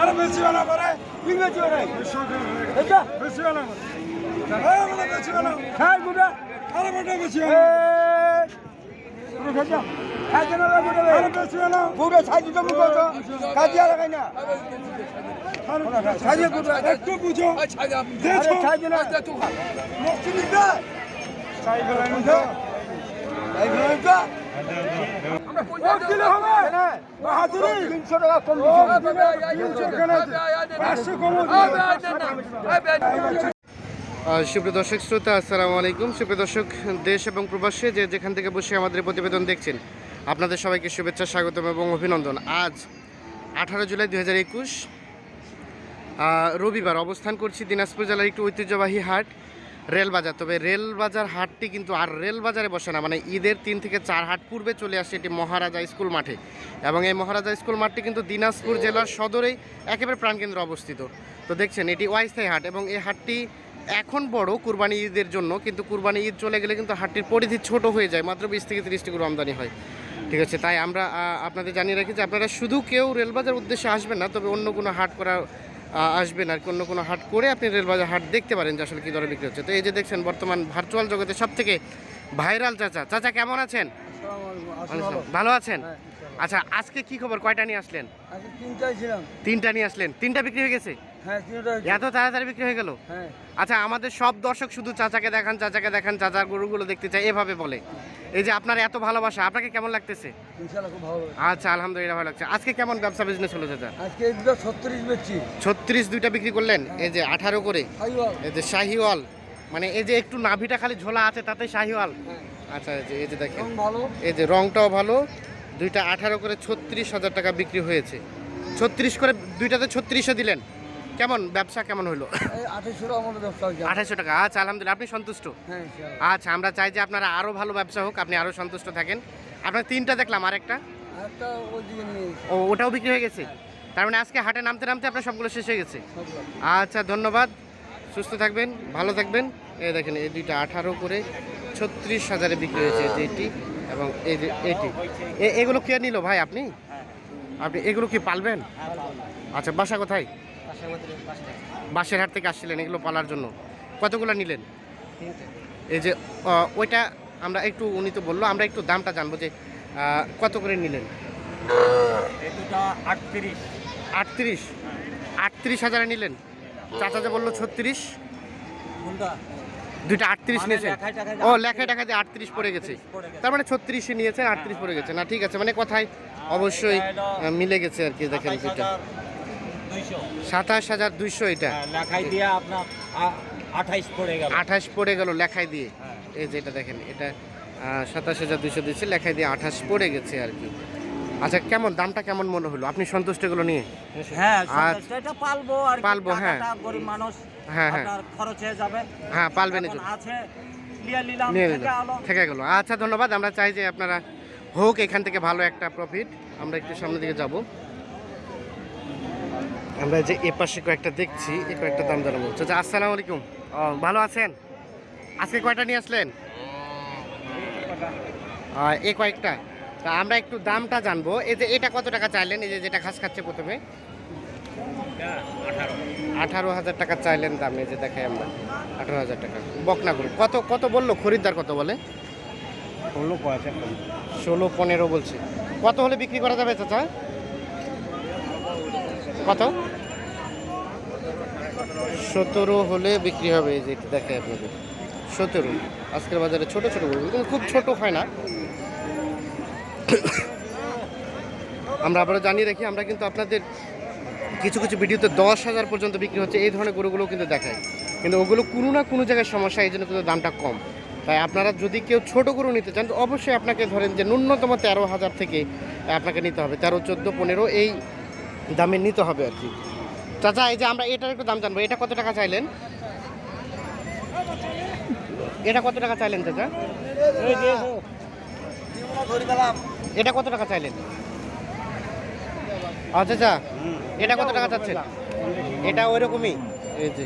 আরে বেশি বানা করে কি বেশি বানা এটা বেশি বানা আরে বড় বেশি বানা খাই গুড়া আরে বড় বেশি বানা খাজা খাজা না গুড়া আরে বেশি বানা গুড়া সাইজ তো মুখো তো কাজিয়া লাগাই না সাইজ গুড়া একটু বুঝো দেখো সাইজ না তুই খা মুক্তি দিতে সাইজ লাগাই না সাইজ লাগাই না আমরা 1 কিলো হবে না বাহাদুরি 300 টাকা কম দিছো 300 কেন 500 কম সুপ্রিয় দর্শক শ্রোতা আসসালামু আলাইকুম। সুপ্রিয় দর্শক, দেশ এবং প্রবাসে যে যেখান থেকে বসে আমাদের প্রতিবেদন দেখছেন, আপনাদের সবাইকে শুভেচ্ছা, স্বাগতম এবং অভিনন্দন। আজ 18 জুলাই 2021 রবিবার অবস্থান করছি দিনাজপুর জেলার একটি ঐতিহ্যবাহী হাট রেলবাজার। তবে রেলবাজার হাটটি কিন্তু আর রেলবাজারে বসে না, মানে ঈদের 3 থেকে 4 হাট পূর্বে চলে আসে এটি মহারাজা স্কুল মাঠে। এবং এই মহারাজা স্কুল মাঠটি কিন্তু দিনাজপুর জেলার সদরেই একেবারে প্রাণকেন্দ্রে অবস্থিত। তো দেখছেন এটি অস্থায়ী হাট এবং এই হাটটি এখন বড় কুরবানি ঈদের জন্য, কিন্তু কুরবানি ঈদ চলে গেলে কিন্তু হাটটির পরিধি ছোট হয়ে যায়, মাত্র 20 থেকে 30টি গরু আমদানি হয়। ঠিক আছে, তাই আমরা আপনাদের জানিয়ে রাখি যে আপনারা শুধু কেউ রেলবাজার উদ্দেশ্যে আসবেন না, তবে অন্য কোনো হাট করা আসবেন আর কি, অন্য কোনো হাট করে আপনি রেলবাজার হাট দেখতে পারেন যে আসলে কী দরে বিক্রি হচ্ছে। তো এই যে দেখছেন বর্তমান ভার্চুয়াল জগতে সব থেকে ভাইরাল চাচা। চাচা কেমন আছেন? ভালো আছেন? আচ্ছা, আজকে কি খবর, কয়টা নিয়ে আসলেন? তিনটা নিয়ে আসলেন। তিনটা বিক্রি হয়ে গেছে? এত তাড়াতাড়ি বিক্রি হয়ে গেল? আচ্ছা, আমাদের সব দর্শক শুধু চাচাকে দেখান, চাচাকে দেখান, চাচার গরুগুলো দেখতে চাই এভাবে বলে। এই যে আপনার এত ভালোবাসা, আপনাকে কেমন লাগতেছে? আচ্ছা, আলহামদুলিল্লাহ ভালো লাগছে। আজকে কেমন ব্যবসা বিজনেস হলো চাচা? আজকে 36 বেচছি। 36 দুইটা বিক্রি করলেন। এই যে 18 করে, এই যে শাহিওয়াল, মানে এই যে একটু নাভিটা খালি ঝোলা আছে তাতে শাহিওয়াল। আচ্ছা, এই যে দেখেন এই যে রংটাও ভালো, দুইটা 18 করে 36,000 টাকা বিক্রি হয়েছে। 36 করে দুইটাতে 3600 দিলেন। কেমন ব্যবসা কেমন হলো? 2800 টাকা। আচ্ছা, আলহামদুলিল্লাহ, আপনি সন্তুষ্ট? আচ্ছা, আমরা চাই যে আপনারা আরও ভালো ব্যবসা হোক, আপনি আরও সন্তুষ্ট থাকেন। আপনার তিনটা দেখলাম, আরেকটা ও ওটাও বিক্রি হয়ে গেছে। তার মানে আজকে হাটে নামতে নামতে আপনার সবগুলো শেষ হয়ে গেছে। আচ্ছা, ধন্যবাদ, সুস্থ থাকবেন, ভালো থাকবেন। এই দেখেন এই দুইটা 18 করে 36,000 বিক্রি হয়েছে, যে এটি এবং এই যে এটি। এগুলো কে নিল ভাই? আপনি এগুলো কি পালবেন? আচ্ছা, বাসা কোথায়? বাসের হাট থেকে আসছিলেন এগুলো পালার জন্য? কতগুলো নিলেন? এই যে ওইটা আমরা একটু, উনি তো বললো, আমরা একটু দামটা জানবো যে কত করে নিলেন? 38,000 নিলেন। চাচা যে বললো 36, দুইটা 38 নিয়েছেন। ও, লেখায় টাকা দিয়ে 38 পড়ে গেছে, তার মানে 36 নিয়েছেন, 38 পড়ে গেছে। না ঠিক আছে, মানে কথায় অবশ্যই মিলে গেছে আর কি। দেখেন দুইটা 27,200, এটা লেখাই দিয়ে আপনার 28 পড়ে গেল লেখাই দিয়ে। এই যে এটা দেখেন, এটা 27,200 দিচ্ছে, লেখাই দিয়ে 28 পড়ে গেছে আর কি। আচ্ছা, কেমন দামটা কেমন মনে হলো? আপনি সন্তুষ্ট এগুলো নিয়ে? হ্যাঁ, এটা পালবো আর পালবো। হ্যাঁ, গরিব মানুষ, হ্যাঁ খরচ হয়ে যাবে। হ্যাঁ, পালবেন আছে থেকে গেল। আচ্ছা, ধন্যবাদ। আমরা চাই যে আপনারা হোক এখান থেকে ভালো একটা প্রফিট। আমরা একটু সামনের দিকে যাব। আমরা যে এ পাশে কয়েকটা দেখছি, এই কয়েকটা দাম জানাবো। চাচা আসসালামু আলাইকুম। ভালো আছেন? আজকে কয়টা নিয়ে আসলেন? এই কয়েকটা। তা আমরা একটু দামটা জানবো। এই যে এটা কত টাকা চাইলেন? এই যে যেটা ঘাস খাচ্ছে প্রথমে, 18,000 টাকা চাইলেন দাম। এই যে দেখাই আমরা 18,000 টাকা বকনা গরু। কত বললো খরিদ্দার? কত বলে? 16-15 বলছে। কত হলে বিক্রি করা যাবে চাচা? কত? 17 হলে বিক্রি হবে। এই যে একটু দেখাই আপনাদের, 17। আজকের বাজারে ছোট ছোট গরু, কিন্তু খুব ছোট হয় না। আমরা আবারও জানিয়ে রাখি, আমরা কিন্তু আপনাদের কিছু কিছু ভিডিওতে 10,000 পর্যন্ত বিক্রি হচ্ছে এই ধরনের গরুগুলো কিন্তু দেখায়, কিন্তু ওগুলো কোনো না কোনো জায়গায় সমস্যা, এই জন্য কিন্তু দামটা কম। তাই আপনারা যদি কেউ ছোট গরু নিতে চান, তো অবশ্যই আপনাকে ধরেন যে ন্যূনতম 13,000 থেকে আপনাকে নিতে হবে, 13, 14, 15 এই দামে নিতে হবে আর কি। চাচা, এই যে আমরা এটার একটু দাম জানবো। এটা কত টাকা চাইলেন? এটা কত টাকা চাইলেন চাচা? এটা কত টাকা চাইলেন? আচ্ছা চাচা, এটা কত টাকা চাচ্ছেন? এটা ওইরকমই, এই যে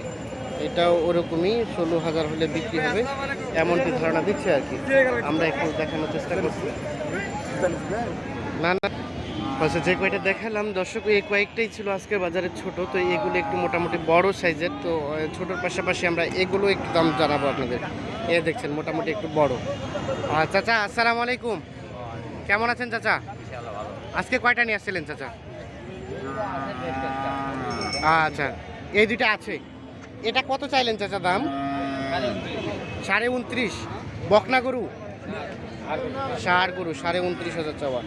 এটাও ওরকমই 16,000 হলে বিক্রি হবে এমনটি ধারণা দিচ্ছে আর কি। আমরা একটু দেখানোর চেষ্টা করছি। না না, আচ্ছা, যে কয়টা দেখালাম দর্শক, এই কয়েকটাই ছিল আজকের বাজারে ছোট। তো এগুলো একটু মোটামুটি বড় সাইজের। তো ছোটোর পাশাপাশি আমরা এগুলো একটু দাম জানাবো আপনাদের। দেখছেন মোটামুটি একটু বড়। চাচা আসসালামু আলাইকুম, কেমন আছেন চাচা? আজকে কয়টা নিয়ে আসছিলেন চাচা? আচ্ছা, এই দুইটা আছে। এটা কত চাইলেন চাচা দাম? 29.5। বকনা গরু, ষাঁড় গরু, 29.5 চাওয়া।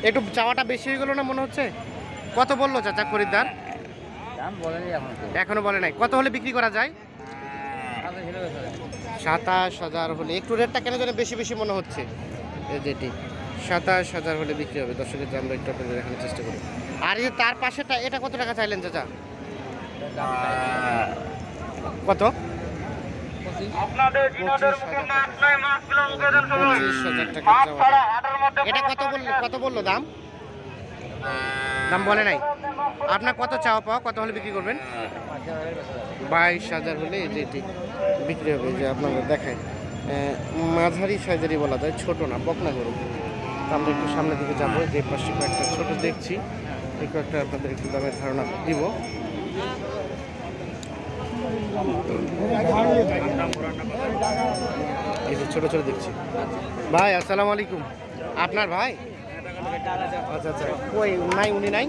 একটু চাওয়াটা বেশি হয়ে গেল না মনে হচ্ছে? কত বললো চাচা খরিদ্দার? এখনো বলে নাই। কত হলে বিক্রি করা যায়? 27,000 হলে। একটু রেটটা কেন যেন বেশি বেশি মনে হচ্ছে। এই যেটি 27,000 হলে বিক্রি হবে। দর্শকের যে আমরা একটু আপনাদের দেখানোর চেষ্টা করি। আর এই যে তার পাশেটা, এটা কত টাকা চাইলেন চাচা? কত? 25,000 টাকা চাওয়া। এটা কত বললো দাম? দাম বলে নাই। আপনার কত চাওয়া পাওয়া, কত হলে বিক্রি করবেন? 22,000 হলে এই যে এটি বিক্রি হবে। যে আপনারা দেখায় মাঝারি সাইজেরই বলা যায়, ছোট না, বকনা গরু। আমরা একটু সামনের দিকে যাবো। যে পাশে কয়েকটা ছোট দেখছি, এই কয়েকটা আপনাদের একটু দামের ধারণা দিব। এই যে ছোট ছোট দেখছি। ভাই আসসালামু আলাইকুম, আপনার ভাই? আচ্ছা আচ্ছা, কই নাই, উনি নাই।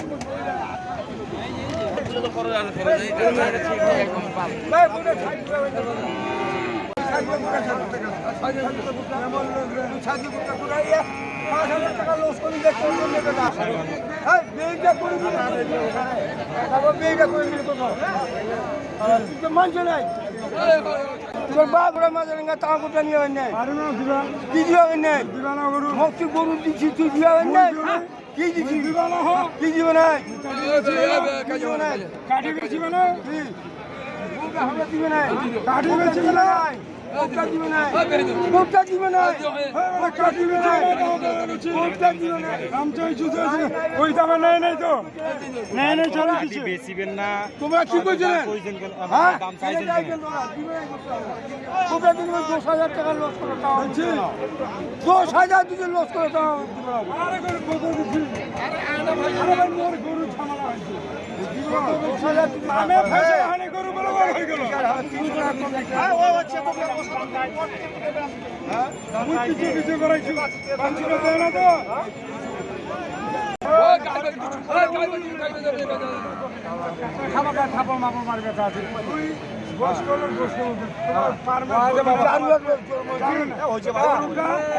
মানছে নাই তোর বাপ ওরা মাঝে টাকা কোটা নিয়ে হয় নাই, কি দিবে নাই? মক্তি গরু দিচ্ছি, তুই দিবে নাই? কি দিচ্ছি? কি দিবে নাই? কাঠি বেচিবে না, দিবে নাই, কাঠি বেচিবে নাই, দিবে নাই, দিবে নাই, দিবে নাই, ওই দামে নেয় নাই তো, নেয় নাই চলে বেচিবেন না। তোমরা কি করছিলেন? 10,000 টাকা লস করে, 10,000 দিকে লস করে দাও।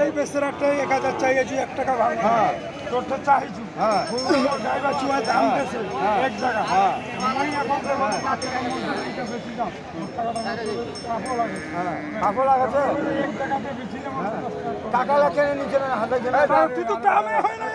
এই বেচের একটা 1,000 চাইছি, 1 টাকা ভাঙ তোরটা চাইছি। ড্রাইভার চুয়া দাম দিয়েছে এক জায়গা। টাকা লাগছে নিচে হাতে তুই তো দামে হয় না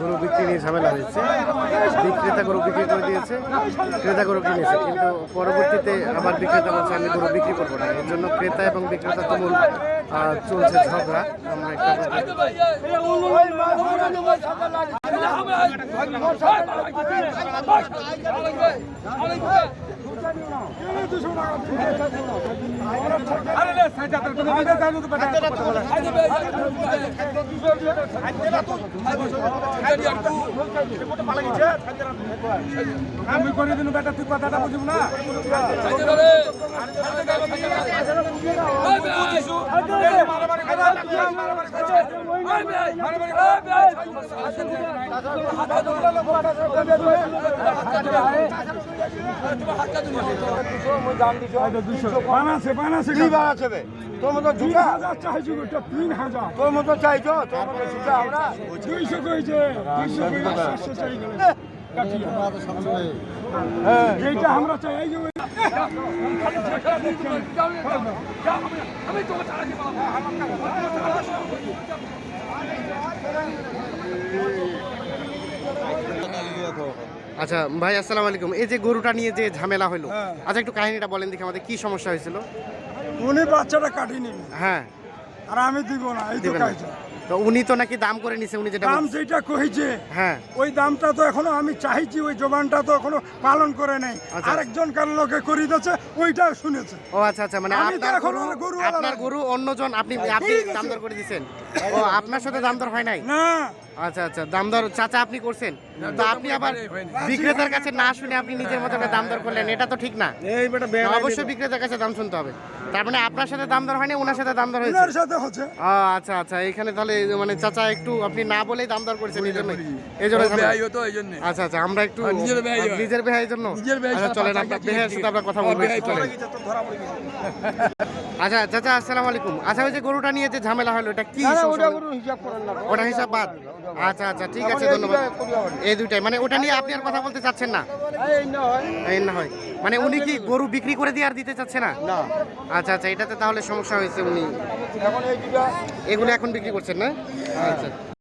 গরু বিক্রি নিয়ে ঝামেলা হয়েছে। বিক্রেতা গরু বিক্রি করে দিয়েছে, ক্রেতা গরু কিনেছে, কিন্তু পরবর্তীতে আবার বিক্রেতা বলছে আমি গরু বিক্রি করবো না। এর জন্য ক্রেতা এবং বিক্রেতা তুমুল চলছে ঝগড়া। আমরা আমি করে দিন বেটা, তুই কথাটা বুঝব না। মারামারি তোর মতো জুতা চাইছো 3000 তোর মতো চাইছো তোর মতো জুতা আমরা 200 কইছে 200 চাই গেল হ্যাঁ যেটা আমরা চাই এই যে আমি তো আচ্ছা ভাই আসসালামু আলাইকুম। এই যে গরুটা নিয়ে যে ঝামেলা হলো, আচ্ছা একটু কাহিনীটা বলেন দেখি আমাদের কি সমস্যা হয়েছিল। উনি বাচ্চাটা কাটিনি হ্যাঁ আর আমি দিব না এই তো দিবেন না। কাইছে তো উনি তো নাকি দাম করে নিছে, উনি যেটা দাম যেটা কইছে হ্যাঁ ওই দামটা তো এখনো আমি চাইছি ওই জবানটা তো এখনো পালন করে নাই আচ্ছা। আরেকজন কার লোকে করে দিয়েছে ওইটা শুনেছে ও আচ্ছা আচ্ছা, মানে আমি তো আপনার এখন গরু গরু আপনার আলাদা। গরু অন্যজন আপনি আপনি ঠিক আছে। দাম দর করে দিয়েছেন। ও আপনার সাথে দাম দর হয় নাই? না আচ্ছা আচ্ছা, দাম দর চাচা আপনি করছেন, তো আপনি আবার বিক্রেতার কাছে না শুনে আপনি নিজের মতো করে দাম দর করলেন, এটা তো ঠিক না। অবশ্যই বিক্রেতার কাছে দাম শুনতে হবে। তার মানে আপনার সাথে দাম দর হয়নি, ওনার সাথে দাম দর হয়েছে। ওনার সাথে হচ্ছে ও আচ্ছা আচ্ছা, এখানে তাহলে মানে চাচা একটু আপনি না বলেই দাম দর করেছেন এই জন্য, এই জন্য আচ্ছা আচ্ছা, আমরা একটু নিজের বেহাইয়ের জন্য আচ্ছা চলেন আপনার বেহাইয়ের সাথে আমরা কথা বলবো, চলেন। আচ্ছা চাচা আসসালামু আলাইকুম। আচ্ছা ওই যে গরুটা নিয়ে যে ঝামেলা হলো এটা কি সমস্যা? হিসাব করেন না ওটা হিসাব বাদ। আচ্ছা আচ্ছা ঠিক আছে, ধন্যবাদ। এই দুইটাই মানে ওটা নিয়ে আপনি আর কথা বলতে চাচ্ছেন না? এই না হয় মানে উনি কি গরু বিক্রি করে দিয়ে আর দিতে চাচ্ছে না? আচ্ছা আচ্ছা, এটাতে তাহলে সমস্যা হয়েছে, উনি এখন এই দুটা এগুলো এখন বিক্রি করছেন না? আচ্ছা